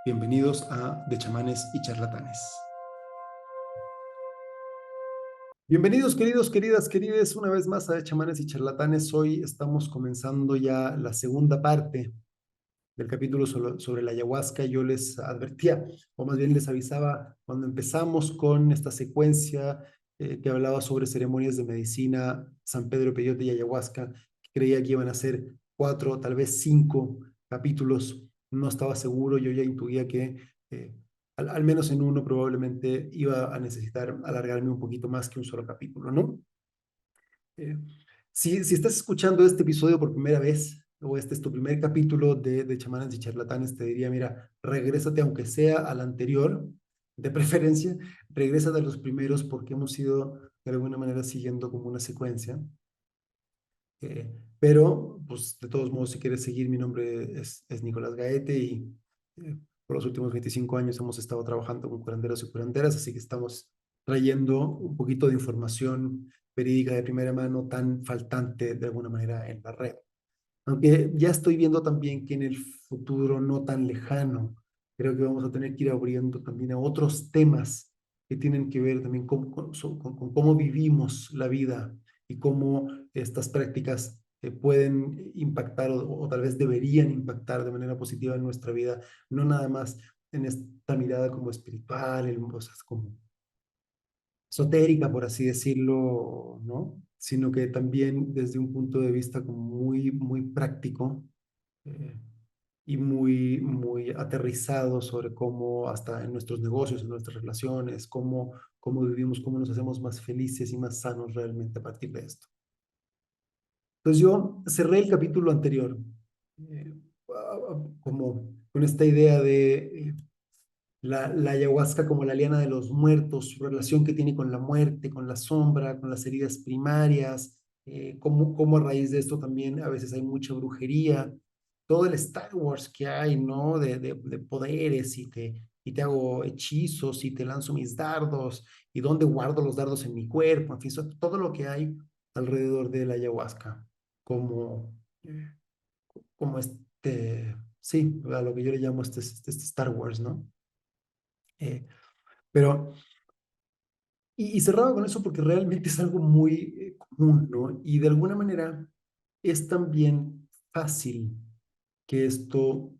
Bienvenidos a De Chamanes y Charlatanes. Bienvenidos, queridas, una vez más a De Chamanes y Charlatanes. Hoy estamos comenzando ya la segunda parte del capítulo sobre la ayahuasca. Yo les advertía, o más bien les avisaba, cuando empezamos con esta secuencia que hablaba sobre ceremonias de medicina, San Pedro, Peyote y ayahuasca, creía que iban a ser 4, tal vez 5 capítulos. No estaba seguro, yo ya intuía que al menos en uno probablemente iba a necesitar alargarme un poquito más que un solo capítulo, ¿no? Eh, si estás escuchando este episodio por primera vez, o este es tu primer capítulo de Chamanes y Charlatanes, te diría, mira, regrésate aunque sea al anterior, de preferencia, regrésate a los primeros porque hemos ido de alguna manera siguiendo como una secuencia. Pero, pues, de todos modos, si quieres seguir, mi nombre es Nicolás Gaete y por los últimos 25 años hemos estado trabajando con curanderos y curanderas, así que estamos trayendo un poquito de información verídica de primera mano tan faltante de alguna manera en la red. Aunque ya estoy viendo también que en el futuro no tan lejano, creo que vamos a tener que ir abriendo también a otros temas que tienen que ver también con cómo vivimos la vida y cómo estas prácticas pueden impactar o tal vez deberían impactar de manera positiva en nuestra vida, no nada más en esta mirada como espiritual, en cosas como esotérica, por así decirlo, ¿no? Sino que también desde un punto de vista como muy práctico eh, y muy aterrizado sobre cómo hasta en nuestros negocios, en nuestras relaciones, cómo vivimos, cómo nos hacemos más felices y más sanos realmente a partir de esto. Entonces yo cerré el capítulo anterior eh, como con esta idea de la ayahuasca como la liana de los muertos, su relación que tiene con la muerte, con la sombra, con las heridas primarias, cómo a raíz de esto también a veces hay mucha brujería, todo el Star Wars que hay, ¿no? De poderes y te hago hechizos y te lanzo mis dardos y dónde guardo los dardos en mi cuerpo, en fin, todo lo que hay alrededor de la ayahuasca, como, eh, como sí, a lo que yo le llamo este Star Wars, ¿no? Eh, pero, y cerraba con eso porque realmente es algo muy común, ¿no? Y de alguna manera es también fácil que esto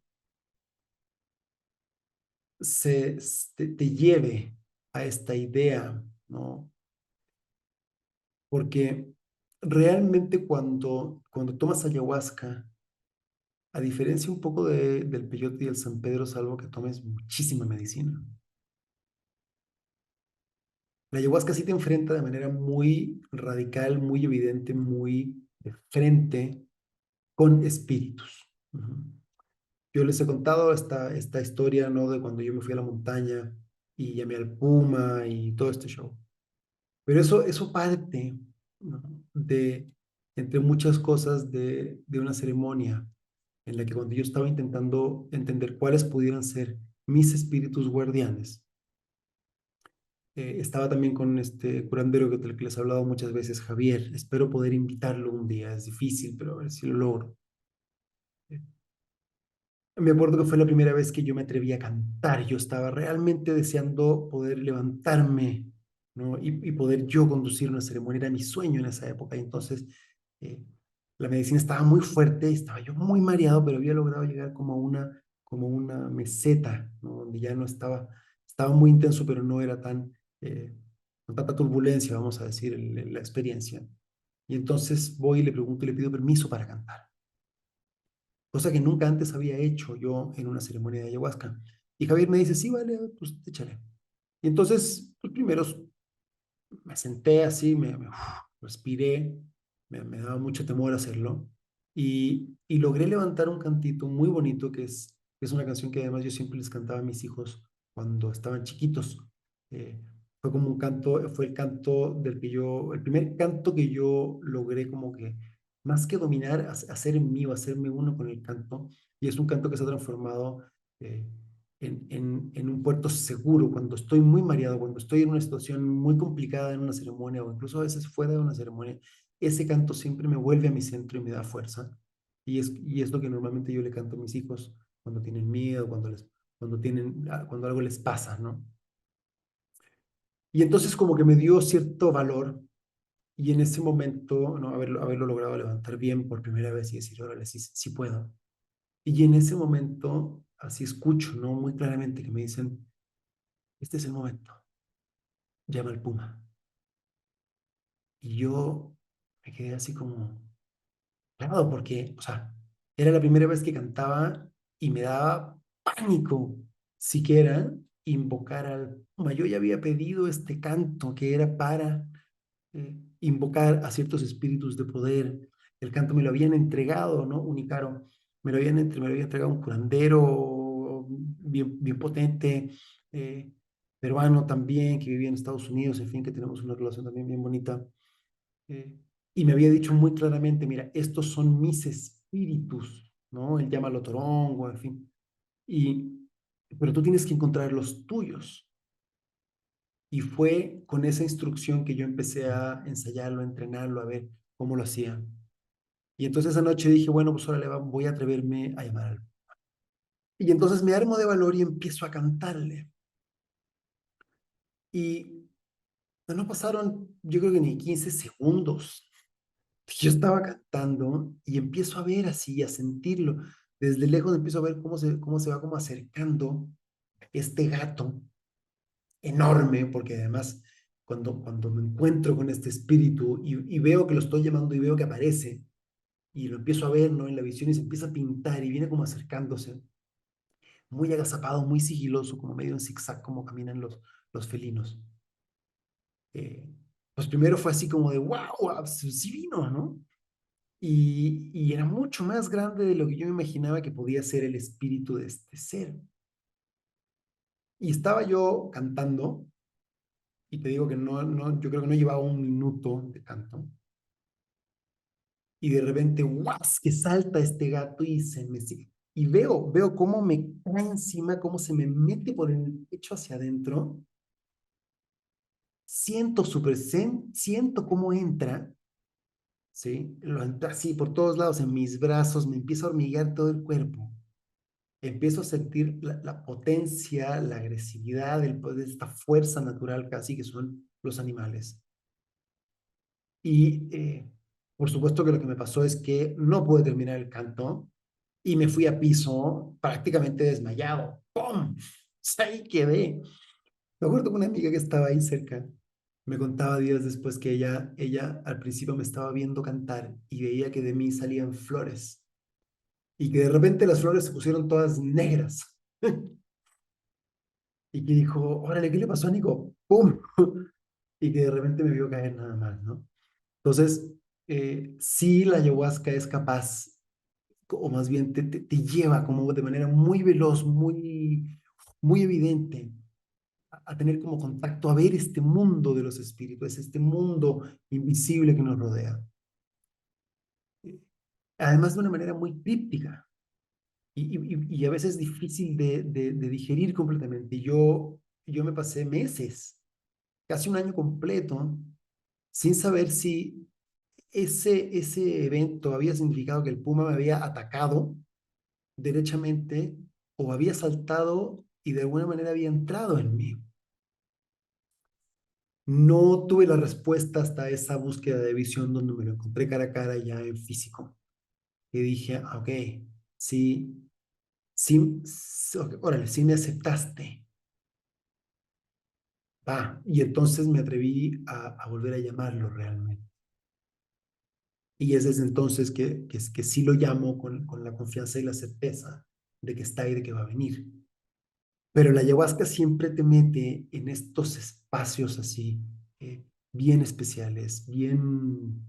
te lleve a esta idea, ¿no? Porque realmente cuando tomas ayahuasca, a diferencia un poco del peyote y el San Pedro, es algo que tomes muchísima medicina. La ayahuasca sí te enfrenta de manera muy radical, muy evidente, muy de frente con espíritus. Ujú. Yo les he contado esta historia, ¿no? De cuando yo me fui a la montaña y llamé al puma y todo este show. Pero eso parte, ¿no? Entre muchas cosas, de una ceremonia en la que cuando yo estaba intentando entender cuáles pudieran ser mis espíritus guardianes, estaba también con este curandero del que les he hablado muchas veces, Javier. Espero poder invitarlo un día. Es difícil, pero a ver si lo logro. Me acuerdo que fue la primera vez que yo me atreví a cantar. Yo estaba realmente deseando poder levantarme, ¿no? Y poder yo conducir una ceremonia. Era mi sueño en esa época. Y entonces, eh, la medicina estaba muy fuerte, estaba yo muy mareado, pero había logrado llegar como una meseta, ¿no? Donde ya no estaba muy intenso, pero no era con tanta turbulencia, vamos a decir, la experiencia. Y entonces voy y le pregunto y le pido permiso para cantar, cosa que nunca antes había hecho yo en una ceremonia de ayahuasca. Y Javier me dice, sí, vale, pues échale. Y entonces, pues primero me senté así, respiré, me daba mucho temor hacerlo, y logré levantar un cantito muy bonito que es una canción que además yo siempre les cantaba a mis hijos cuando estaban chiquitos. Eh, fue como un canto, fue el primer canto que yo logré como que, más que dominar, hacer mío, hacerme uno con el canto, y es un canto que se ha transformado eh, en un puerto seguro, cuando estoy muy mareado, cuando estoy en una situación muy complicada en una ceremonia o incluso a veces fuera de una ceremonia, ese canto siempre me vuelve a mi centro y me da fuerza. Y es lo que normalmente yo le canto a mis hijos cuando tienen miedo, cuando les cuando algo les pasa, ¿no? Y entonces como que me dio cierto valor y en ese momento, ¿no? Haberlo logrado levantar bien por primera vez y decir, órale, sí, sí puedo. Y en ese momento, así escucho, ¿no? Muy claramente que me dicen, este es el momento, llama al Puma. Y yo me quedé así como, claro, porque, o sea, era la primera vez que cantaba y me daba pánico siquiera invocar al Puma. Yo ya había pedido este canto que era para invocar a ciertos espíritus de poder. El canto me lo habían entregado, ¿no? Unicaro. Me lo había entregado un curandero bien potente, eh, peruano también, que vivía en Estados Unidos, en fin, que tenemos una relación también bien bonita. eh, y me había dicho muy claramente, mira, estos son mis espíritus, ¿no? Él llama Torongo, en fin. Y, pero tú tienes que encontrar los tuyos. Y fue con esa instrucción que yo empecé a ensayarlo, a entrenarlo, a ver cómo lo hacía. Y entonces esa noche dije, bueno, pues ahora voy a atreverme a llamar al... Y entonces me armo de valor y empiezo a cantarle. Y no pasaron, yo creo que ni 15 segundos. Yo estaba cantando y empiezo a ver así, a sentirlo. Desde lejos empiezo a ver cómo se va como acercando este gato enorme, porque además cuando me encuentro con este espíritu y veo que lo estoy llamando y veo que aparece y lo empiezo a ver, ¿no? En la visión y se empieza a pintar y viene como acercándose, muy agazapado, muy sigiloso, como medio en zigzag, como caminan los felinos. Eh, pues primero fue así como de, wow, sí vino, ¿no? Y era mucho más grande de lo que yo me imaginaba que podía ser el espíritu de este ser. Y estaba yo cantando, y te digo que yo creo que no llevaba un minuto de canto, y de repente, ¡guas! Que salta este gato y se me sigue. Y veo cómo me cae encima, cómo se me mete por el pecho hacia adentro. Siento su presencia, siento cómo entra, ¿sí? Lo entra así por todos lados, en mis brazos, me empieza a hormiguear todo el cuerpo. Empiezo a sentir la potencia, la agresividad, el poder, esta fuerza natural casi que son los animales. Y por supuesto que lo que me pasó es que no pude terminar el canto y me fui a piso prácticamente desmayado. ¡Pum! Ahí quedé. Me acuerdo que una amiga que estaba ahí cerca me contaba días después que ella al principio me estaba viendo cantar y veía que de mí salían flores y que de repente las flores se pusieron todas negras y que dijo, órale, ¿qué le pasó a Nico? ¡Pum! Y que de repente me vio caer nada más, ¿no? Entonces, sí, la ayahuasca es capaz, o más bien te lleva como de manera muy veloz, muy evidente, a tener como contacto, a ver este mundo de los espíritus, este mundo invisible que nos rodea. Además, de una manera muy críptica y a veces difícil de digerir completamente. Yo me pasé meses, casi un año completo, sin saber si ese evento había significado que el puma me había atacado derechamente o había saltado y de alguna manera había entrado en mí. No tuve la respuesta hasta esa búsqueda de visión donde me lo encontré cara a cara ya en físico. Y dije, ok, sí, ok, órale, sí me aceptaste. Va. Y entonces me atreví a volver a llamarlo realmente. Y es desde entonces que sí lo llamo con la confianza y la certeza de que está y de que va a venir. Pero la ayahuasca siempre te mete en estos espacios así, bien especiales, bien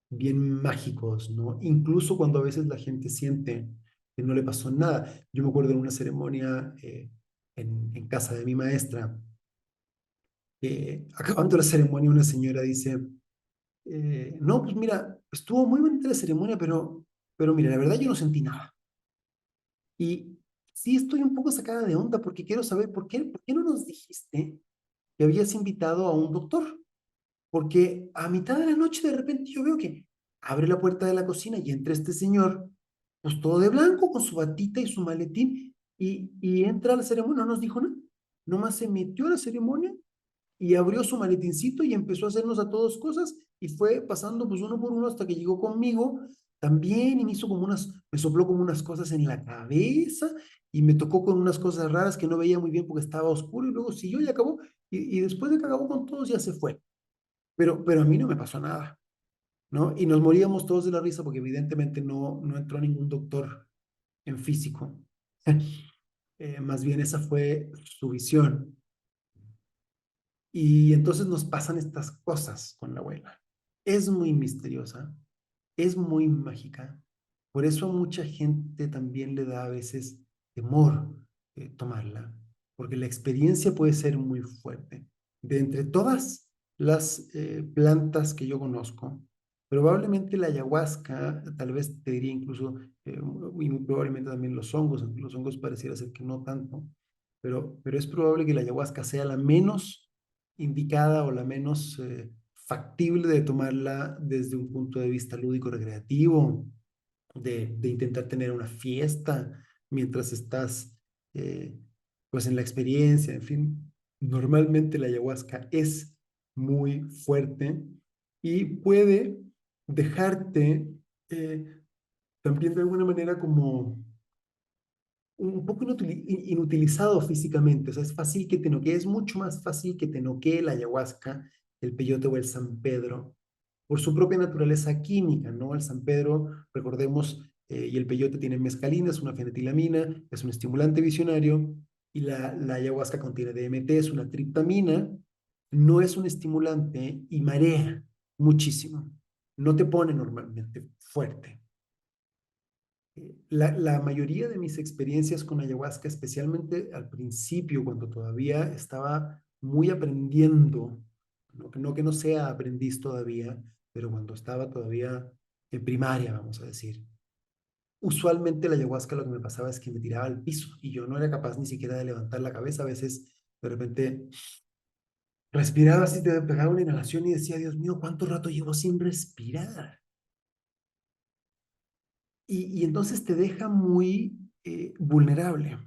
mágicos, ¿no? Incluso cuando a veces la gente siente que no le pasó nada. Yo me acuerdo de una ceremonia en casa de mi maestra, que acabando la ceremonia una señora dice, no, pues mira, estuvo muy bonita la ceremonia, pero mira, la verdad yo no sentí nada. Y sí estoy un poco sacada de onda porque quiero saber por qué no nos dijiste que habías invitado a un doctor, porque a mitad de la noche de repente yo veo que abre la puerta de la cocina y entra este señor, pues todo de blanco, con su batita y su maletín. y entra a la ceremonia, no nos dijo nada, nomás se metió a la ceremonia y abrió su maletincito y empezó a hacernos a todos cosas y fue pasando pues uno por uno hasta que llegó conmigo también y me hizo como me sopló como unas cosas en la cabeza y me tocó con unas cosas raras que no veía muy bien porque estaba oscuro y luego siguió y acabó y después de que acabó con todos ya se fue. Pero a mí no me pasó nada, ¿no? Y nos moríamos todos de la risa porque evidentemente no entró ningún doctor en físico. Más bien esa fue su visión. Y entonces nos pasan estas cosas con la abuela. Es muy misteriosa, es muy mágica. Por eso a mucha gente también le da a veces temor tomarla, porque la experiencia puede ser muy fuerte. De entre todas las plantas que yo conozco, probablemente la ayahuasca, tal vez te diría incluso, y muy probablemente también aunque los hongos pareciera ser que no tanto, pero es probable que la ayahuasca sea la menos indicada o la menos factible de tomarla desde un punto de vista lúdico recreativo, de intentar tener una fiesta mientras estás pues en la experiencia, en fin. Normalmente la ayahuasca es muy fuerte y puede dejarte también de alguna manera como un poco inutilizado físicamente. O sea, es fácil que te noquee, es mucho más fácil que te noquee la ayahuasca, el peyote o el San Pedro, por su propia naturaleza química, ¿no? El San Pedro, recordemos, y el peyote tiene mescalina, es una fenetilamina, es un estimulante visionario, y la ayahuasca contiene DMT, es una triptamina, no es un estimulante y marea muchísimo. No te pone normalmente fuerte. La mayoría de mis experiencias con ayahuasca, especialmente al principio, cuando todavía estaba muy aprendiendo, no que no sea aprendiz todavía, pero cuando estaba todavía en primaria, vamos a decir, usualmente la ayahuasca lo que me pasaba es que me tiraba al piso y yo no era capaz ni siquiera de levantar la cabeza. A veces, de repente, respiraba así, te pegaba una inhalación y decía, Dios mío, ¿cuánto rato llevo sin respirar? Y entonces te deja muy vulnerable.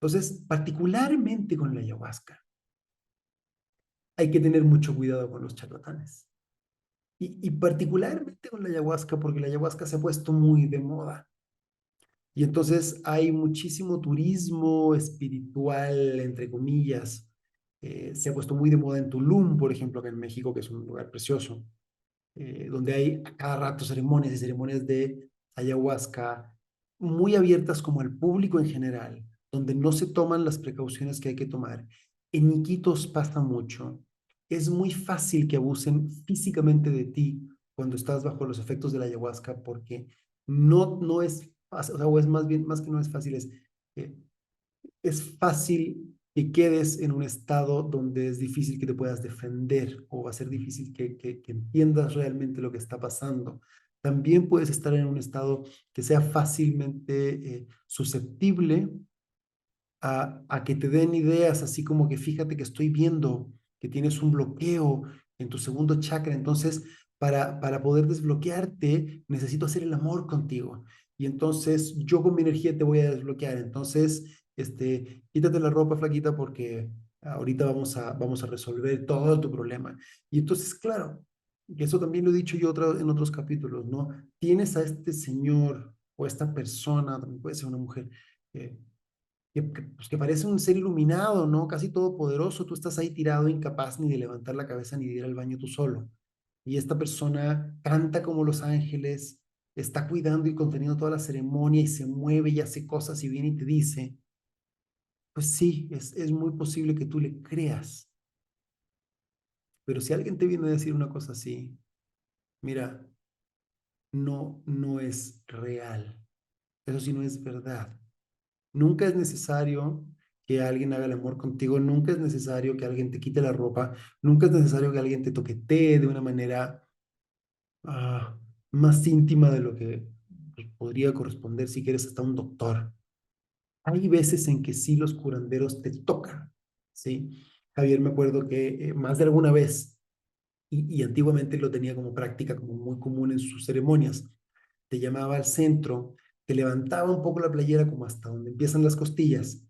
Entonces, particularmente con la ayahuasca, hay que tener mucho cuidado con los charlatanes. Y particularmente con la ayahuasca, porque la ayahuasca se ha puesto muy de moda. Y entonces hay muchísimo turismo espiritual, entre comillas. Se ha puesto muy de moda en Tulum, por ejemplo, acá en México, que es un lugar precioso, donde hay a cada rato ceremonias y ceremonias de ayahuasca muy abiertas como al público en general, donde no se toman las precauciones que hay que tomar. En Iquitos pasa mucho. Es muy fácil que abusen físicamente de ti cuando estás bajo los efectos de la ayahuasca porque no es fácil, o es más bien, más que no es fácil, eh, es fácil que quedes en un estado donde es difícil que te puedas defender o va a ser difícil que entiendas realmente lo que está pasando. También puedes estar en un estado que sea fácilmente susceptible a que te den ideas, así como que fíjate que estoy viendo que tienes un bloqueo en tu segundo chakra, entonces para poder desbloquearte necesito hacer el amor contigo. Y entonces yo con mi energía te voy a desbloquear. Entonces, quítate la ropa, flaquita, porque ahorita vamos a resolver todo tu problema. Y entonces, claro, y eso también lo he dicho yo en otros capítulos, ¿no? Tienes a este señor o esta persona, también puede ser una mujer, eh, pues, que parece un ser iluminado, ¿no? Casi todopoderoso. Tú estás ahí tirado, incapaz ni de levantar la cabeza ni de ir al baño tú solo. Y esta persona canta como los ángeles, está cuidando y conteniendo toda la ceremonia y se mueve y hace cosas y viene y te dice, pues sí, es muy posible que tú le creas. Pero si alguien te viene a decir una cosa así, mira, no es real. Eso sí no es verdad. Nunca es necesario que alguien haga el amor contigo, nunca es necesario que alguien te quite la ropa, nunca es necesario que alguien te toquetee de una manera ah, más íntima de lo que pues, podría corresponder si quieres hasta un doctor. Hay veces en que sí los curanderos te tocan, ¿sí? Javier, me acuerdo que más de alguna vez, y antiguamente lo tenía como práctica, como muy común en sus ceremonias, te llamaba al centro, te levantaba un poco la playera como hasta donde empiezan las costillas,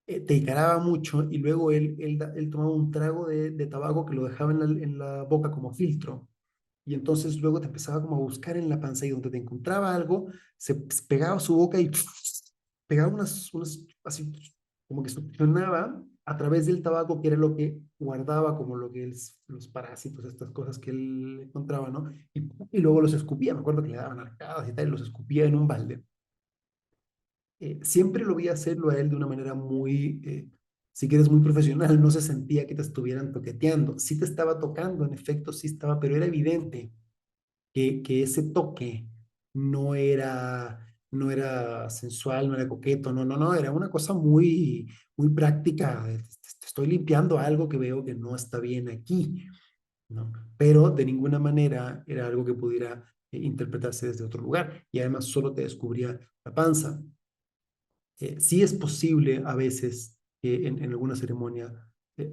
te encaraba mucho y luego él tomaba un trago de tabaco que lo dejaba en la boca como filtro. Y entonces luego te empezaba como a buscar en la panza y donde te encontraba algo, se pegaba a su boca y pegaba así, como que succionaba a través del tabaco, que era lo que guardaba, como lo que los parásitos, estas cosas que él encontraba, ¿no? Y luego los escupía, me acuerdo que le daban arcadas y tal, y los escupía en un balde. Siempre lo vi hacerlo a él de una manera muy, si quieres, muy profesional, no se sentía que te estuvieran toqueteando, sí te estaba tocando, en efecto, sí estaba, pero era evidente que ese toque no era sensual, no era coqueto, no, no, no, era una cosa muy, muy práctica. Te estoy limpiando algo que veo que no está bien aquí, ¿no? Pero de ninguna manera era algo que pudiera interpretarse desde otro lugar y además solo te descubría la panza. Sí es posible a veces que en alguna ceremonia eh,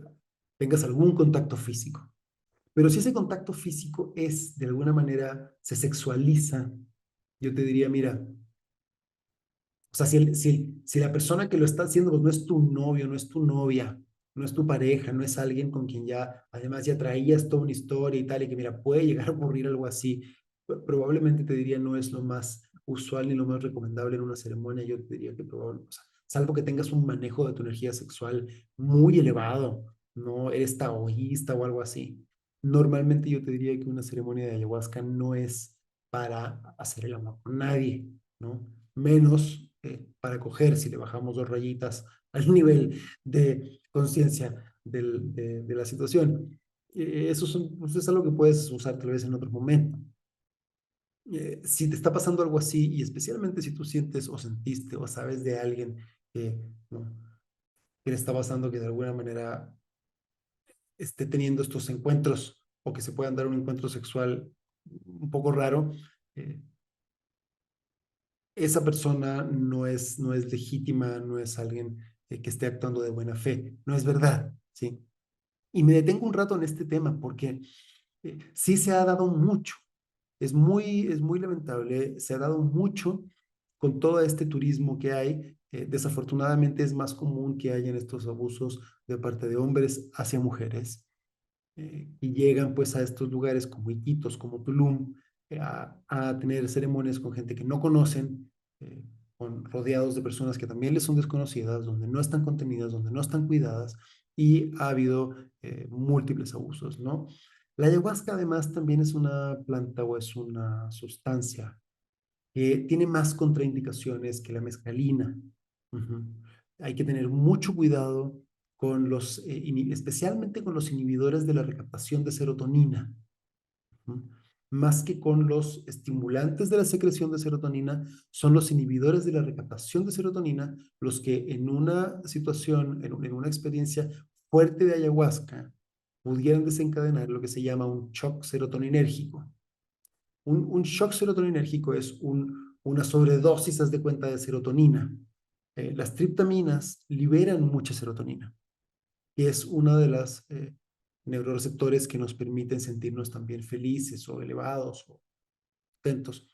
tengas algún contacto físico, pero si ese contacto físico es, de alguna manera, se sexualiza, yo te diría, mira, o sea, si la persona que lo está haciendo pues, no es tu novio, no es tu novia, no es tu pareja, no es alguien con quien ya, además, ya traías toda una historia y tal, y que mira, puede llegar a ocurrir algo así, probablemente te diría no es lo más usual ni lo más recomendable en una ceremonia, yo te diría que probablemente, o sea, salvo que tengas un manejo de tu energía sexual muy elevado, no eres taoísta o algo así. Normalmente yo te diría que una ceremonia de ayahuasca no es para hacer el amor con nadie, ¿no? Menos para coger, si le bajamos dos rayitas al nivel de conciencia de la situación. Pues es algo que puedes usar tal vez en otro momento. Si te está pasando algo así, y especialmente si tú sientes o sentiste o sabes de alguien que, ¿no? que le está pasando que de alguna manera esté teniendo estos encuentros o que se puedan dar un encuentro sexual un poco raro, eh, esa persona no es legítima, no es alguien que esté actuando de buena fe, no es verdad, ¿sí? Y me detengo un rato en este tema porque sí se ha dado mucho, es muy lamentable, se ha dado mucho con todo este turismo que hay. Desafortunadamente es más común que hayan estos abusos de parte de hombres hacia mujeres y llegan pues a estos lugares como Iquitos, como Tulum, a tener ceremonias con gente que no conocen, rodeados de personas que también les son desconocidas, donde no están contenidas, donde no están cuidadas y ha habido múltiples abusos, ¿no? La ayahuasca además también es una planta o es una sustancia que tiene más contraindicaciones que la mescalina. Ujú. Hay que tener mucho cuidado con especialmente con los inhibidores de la recaptación de serotonina. Ujú. Más que con los estimulantes de la secreción de serotonina, son los inhibidores de la recaptación de serotonina los que en una situación, en una experiencia fuerte de ayahuasca, pudieran desencadenar lo que se llama un shock serotoninérgico. Un shock serotoninérgico es una sobredosis, haz de cuenta, de serotonina. Las triptaminas liberan mucha serotonina, que es una de las neuroreceptores que nos permiten sentirnos también felices o elevados o contentos.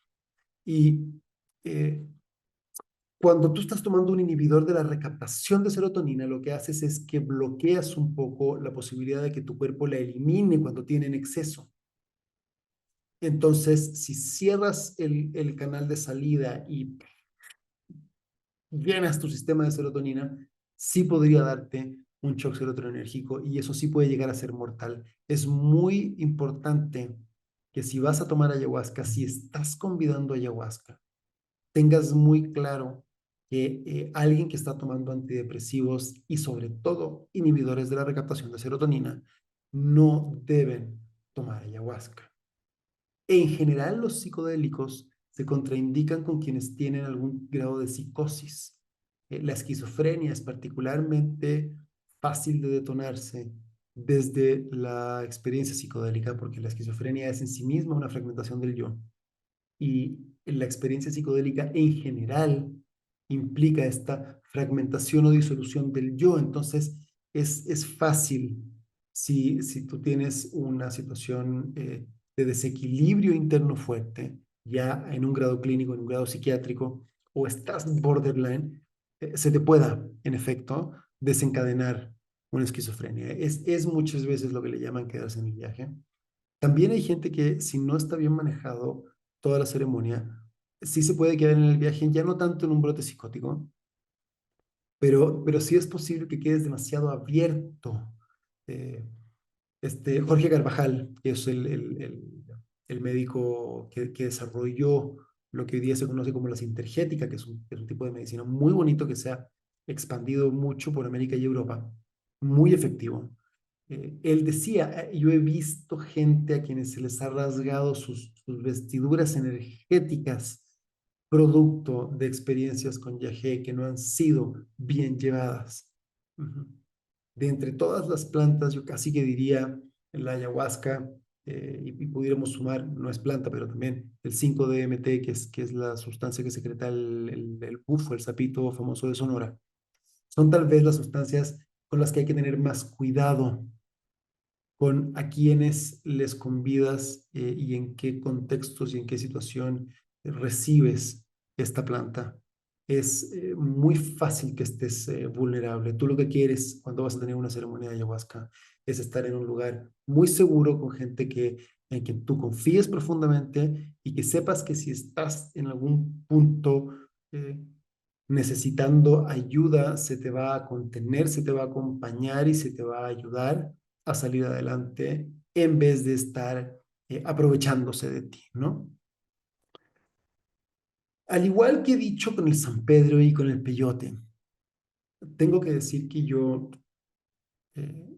Y eh, cuando tú estás tomando un inhibidor de la recaptación de serotonina, lo que haces es que bloqueas un poco la posibilidad de que tu cuerpo la elimine cuando tiene en exceso. Entonces, si cierras el canal de salida y llenas tu sistema de serotonina, sí podría darte un shock serotoninérgico y eso sí puede llegar a ser mortal. Es muy importante que si vas a tomar ayahuasca, si estás convidando ayahuasca, tengas muy claro que alguien que está tomando antidepresivos y sobre todo inhibidores de la recaptación de serotonina no deben tomar ayahuasca. En general, los psicodélicos se contraindican con quienes tienen algún grado de psicosis. La esquizofrenia es particularmente fácil de detonarse desde la experiencia psicodélica, porque la esquizofrenia es en sí misma una fragmentación del yo. Y la experiencia psicodélica en general implica esta fragmentación o disolución del yo. Entonces, es fácil si tú tienes una situación de desequilibrio interno fuerte, ya en un grado clínico, en un grado psiquiátrico, o estás borderline, se te pueda, en efecto, desencadenar una esquizofrenia. Es muchas veces lo que le llaman quedarse en el viaje. También hay gente que si no está bien manejado toda la ceremonia, sí se puede quedar en el viaje, ya no tanto en un brote psicótico, pero sí es posible que quedes demasiado abierto. Eh, Jorge Carvajal, que es el médico que desarrolló lo que hoy día se conoce como la sintergética, que es un tipo de medicina muy bonito que se ha expandido mucho por América y Europa, muy efectivo. Él decía, yo he visto gente a quienes se les ha rasgado sus vestiduras energéticas producto de experiencias con yagé que no han sido bien llevadas. Ujú. De entre todas las plantas, yo casi que diría la ayahuasca, y pudiéramos sumar, no es planta, pero también el 5-DMT, que es la sustancia que secreta el bufo, el sapito famoso de Sonora. Son tal vez las sustancias con las que hay que tener más cuidado con a quienes les convidas, y en qué contextos y en qué situación recibes esta planta. Es muy fácil que estés vulnerable. Tú lo que quieres cuando vas a tener una ceremonia de ayahuasca es estar en un lugar muy seguro con gente en quien tú confíes profundamente y que sepas que si estás en algún punto necesitando ayuda, se te va a contener, se te va a acompañar y se te va a ayudar a salir adelante en vez de estar aprovechándose de ti, ¿no? Al igual que he dicho con el San Pedro y con el peyote, tengo que decir que yo eh,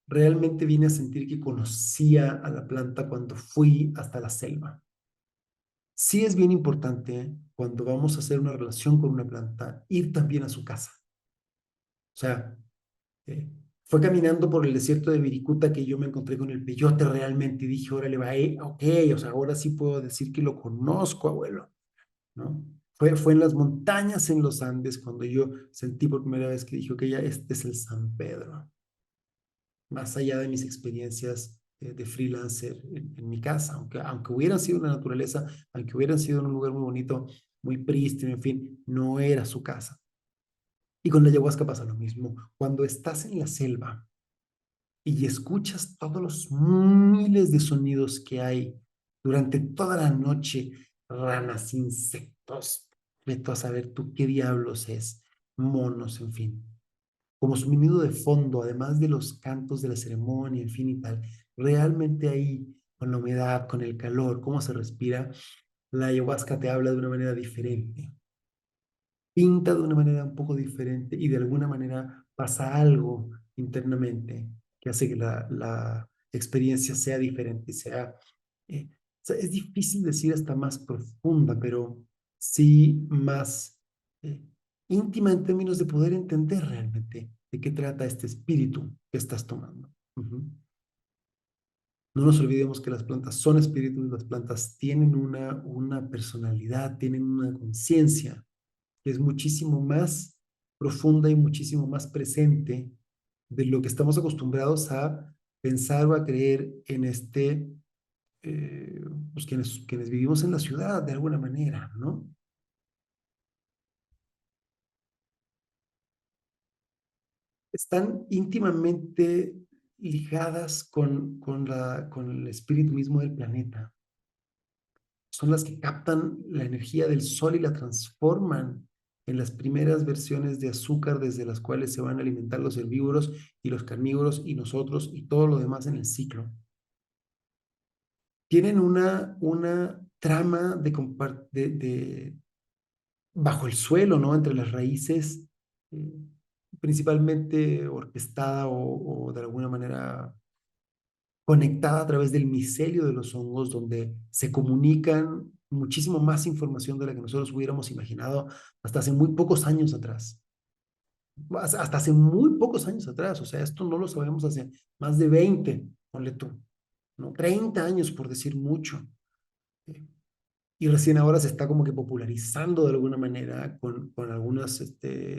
realmente vine a sentir que conocía a la planta cuando fui hasta la selva. Sí es bien importante cuando vamos a hacer una relación con una planta, ir también a su casa. O sea, Eh, fue caminando por el desierto de Viricuta que yo me encontré con el peyote realmente y dije, órale, va, ok, o sea, ahora sí puedo decir que lo conozco, abuelo, ¿no? Fue en las montañas en los Andes cuando yo sentí por primera vez que dije, ok, ya este es el San Pedro, más allá de mis experiencias de freelancer en mi casa, aunque hubieran sido en la naturaleza, aunque hubieran sido en un lugar muy bonito, muy prístino, en fin, no era su casa. Y con la ayahuasca pasa lo mismo. Cuando estás en la selva, y escuchas todos los miles de sonidos que hay durante toda la noche, ranas, insectos, vete a saber tú qué diablos es, monos, en fin, como sonido de fondo, además de los cantos de la ceremonia, en fin y tal, realmente ahí, con la humedad, con el calor, cómo se respira, la ayahuasca te habla de una manera diferente, pinta de una manera un poco diferente y de alguna manera pasa algo internamente que hace que la experiencia sea diferente, o sea, es difícil decir hasta más profunda, pero sí más eh, íntima en términos de poder entender realmente de qué trata este espíritu que estás tomando. Ujú. No nos olvidemos que las plantas son espíritus, las plantas tienen una personalidad, tienen una conciencia que es muchísimo más profunda y muchísimo más presente de lo que estamos acostumbrados a pensar o a creer en eh, pues quienes vivimos en la ciudad de alguna manera, ¿no? Están íntimamente ligadas con el espíritu mismo del planeta. Son las que captan la energía del sol y la transforman en las primeras versiones de azúcar desde las cuales se van a alimentar los herbívoros y los carnívoros y nosotros y todo lo demás en el ciclo. Tienen una trama bajo el suelo, ¿no? Entre las raíces, eh, principalmente orquestada o de alguna manera conectada a través del micelio de los hongos, donde se comunican muchísimo más información de la que nosotros hubiéramos imaginado hasta hace muy pocos años atrás. Hasta hace muy pocos años atrás, o sea, esto no lo sabemos hace más de 20, ponle tú, ¿no? 30 años por decir mucho. Eh, Y recién ahora se está como que popularizando de alguna manera con algunos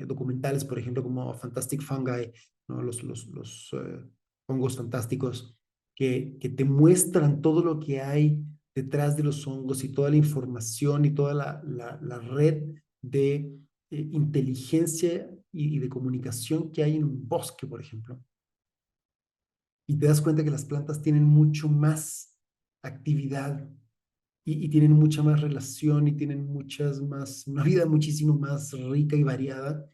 documentales, por ejemplo, como Fantastic Fungi, ¿no? Los hongos fantásticos, que te muestran todo lo que hay detrás de los hongos y toda la información y toda la red de inteligencia y de comunicación que hay en un bosque, por ejemplo. Y te das cuenta que las plantas tienen mucho más actividad y tienen mucha más relación y tienen una vida muchísimo más rica y variada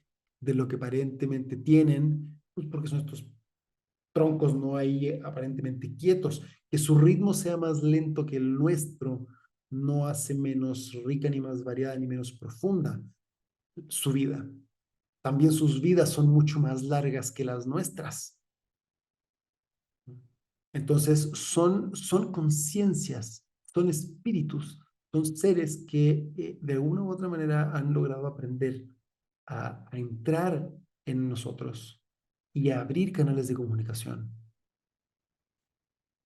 de lo que aparentemente tienen, pues porque son estos troncos no hay aparentemente quietos. Que su ritmo sea más lento que el nuestro no hace menos rica, ni más variada, ni menos profunda su vida. También sus vidas son mucho más largas que las nuestras. Entonces, son conciencias, son espíritus, son seres que de alguna u otra manera han logrado aprender a entrar en nosotros y a abrir canales de comunicación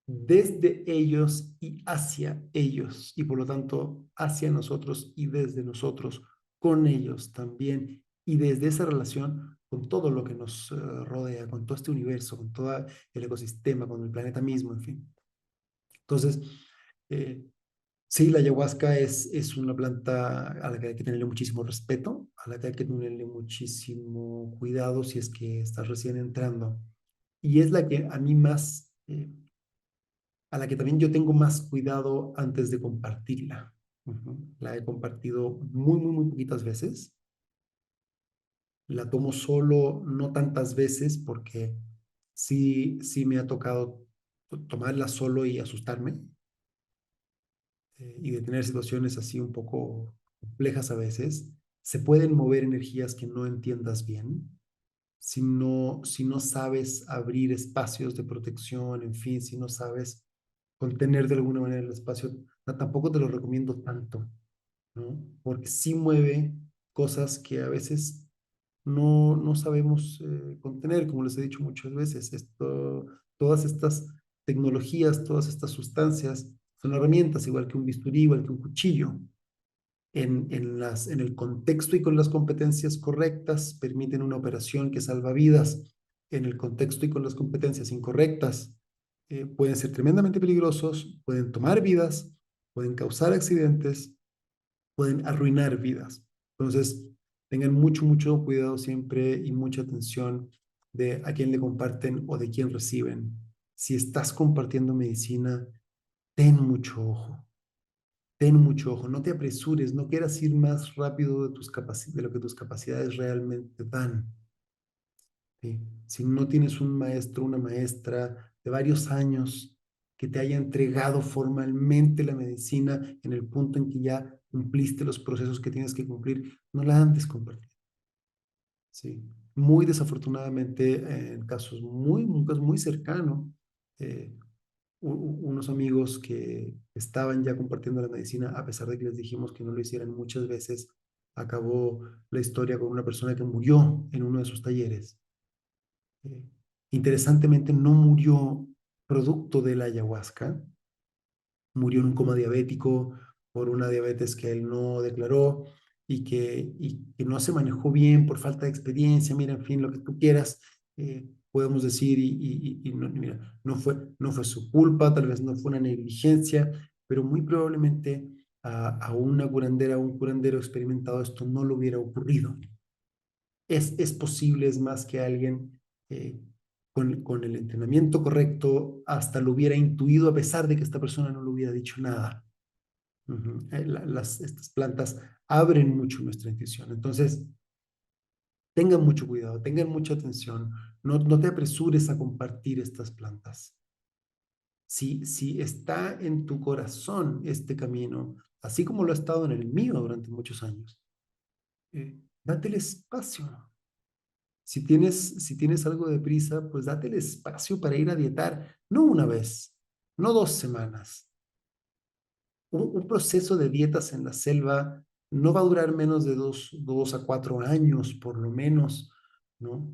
desde ellos y hacia ellos, y por lo tanto hacia nosotros y desde nosotros, con ellos también, y desde esa relación con todo lo que nos rodea, con todo este universo, con todo el ecosistema, con el planeta mismo, en fin. Entonces, eh, sí, la ayahuasca es una planta a la que hay que tenerle muchísimo respeto, a la que hay que tenerle muchísimo cuidado si es que estás recién entrando. Y es la que a mí más, a la que también yo tengo más cuidado antes de compartirla. La he compartido muy poquitas veces. La tomo solo, no tantas veces, porque sí me ha tocado tomarla solo y asustarme y de tener situaciones así un poco complejas a veces. Se pueden mover energías que no entiendas bien. Si no sabes abrir espacios de protección, en fin, si no sabes contener de alguna manera el espacio, tampoco te lo recomiendo tanto, ¿no? Porque sí mueve cosas que a veces no sabemos contener, como les he dicho muchas veces. Todas estas tecnologías, todas estas sustancias son herramientas, igual que un bisturí, igual que un cuchillo. En el contexto y con las competencias correctas, permiten una operación que salva vidas. En el contexto y con las competencias incorrectas, pueden ser tremendamente peligrosos, pueden tomar vidas, pueden causar accidentes, pueden arruinar vidas. Entonces, tengan mucho cuidado siempre y mucha atención de a quién le comparten o de quién reciben. Si estás compartiendo medicina, ten mucho ojo. Ten mucho ojo, no te apresures, no quieras ir más rápido de lo que tus capacidades realmente dan. ¿Sí? Si no tienes un maestro, una maestra de varios años que te haya entregado formalmente la medicina en el punto en que ya cumpliste los procesos que tienes que cumplir, no la andes compartiendo. ¿Sí? Muy desafortunadamente, en casos un caso muy cercano, eh, unos amigos que estaban ya compartiendo la medicina, a pesar de que les dijimos que no lo hicieran muchas veces, acabó la historia con una persona que murió en uno de sus talleres. Eh, Interesantemente, no murió producto de la ayahuasca, murió en un coma diabético por una diabetes que él no declaró y que no se manejó bien por falta de experiencia, mira, en fin, lo que tú quieras, podemos decir, y no, mira, no fue su culpa, tal vez no fue una negligencia, pero muy probablemente a una curandera, a un curandero experimentado esto no le hubiera ocurrido. Es posible, es más que alguien con el entrenamiento correcto hasta lo hubiera intuido a pesar de que esta persona no le hubiera dicho nada. Estas plantas abren mucho nuestra intuición. Entonces, tengan mucho cuidado, tengan mucha atención. No te apresures a compartir estas plantas. Si está en tu corazón este camino, así como lo ha estado en el mío durante muchos años, date el espacio. Si tienes algo de prisa, pues date el espacio para ir a dietar, no una vez, no 2 semanas. Un proceso de dietas en la selva no va a durar menos de 2 a 4 años, por lo menos, ¿no?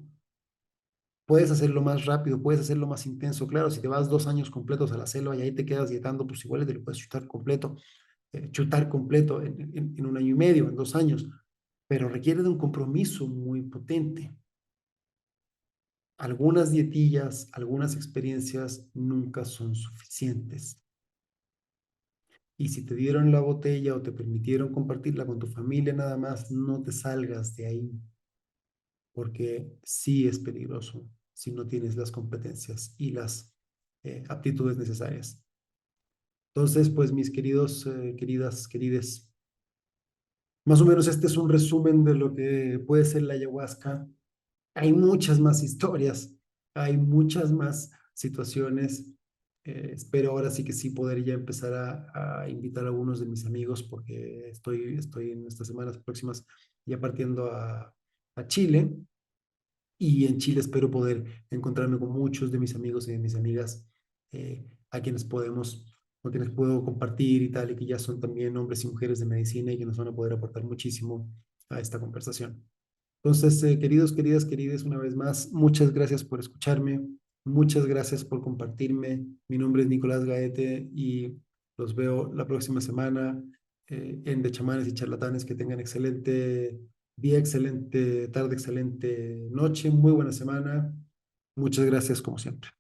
Puedes hacerlo más rápido, puedes hacerlo más intenso. Claro, si te vas 2 años completos a la selva y ahí te quedas dietando, pues igual te lo puedes chutar completo en 1 año y medio, en 2 años, pero requiere de un compromiso muy potente. Algunas dietillas, algunas experiencias nunca son suficientes. Y si te dieron la botella o te permitieron compartirla con tu familia nada más, no te salgas de ahí, porque sí es peligroso si no tienes las competencias y las aptitudes necesarias. Entonces, pues mis queridos, querides, más o menos este es un resumen de lo que puede ser la ayahuasca. Hay muchas más historias, hay muchas más situaciones. Espero ahora sí que sí poder ya empezar a invitar a algunos de mis amigos porque estoy en estas semanas próximas ya partiendo a Chile y en Chile espero poder encontrarme con muchos de mis amigos y de mis amigas a quienes con quienes puedo compartir y tal, y que ya son también hombres y mujeres de medicina y que nos van a poder aportar muchísimo a esta conversación. Entonces, queridas, una vez más, muchas gracias por escucharme, muchas gracias por compartirme. Mi nombre es Nicolás Gaete y los veo la próxima semana en De Chamanes y Charlatanes. Que tengan excelente día, excelente tarde, excelente noche, muy buena semana. Muchas gracias como siempre.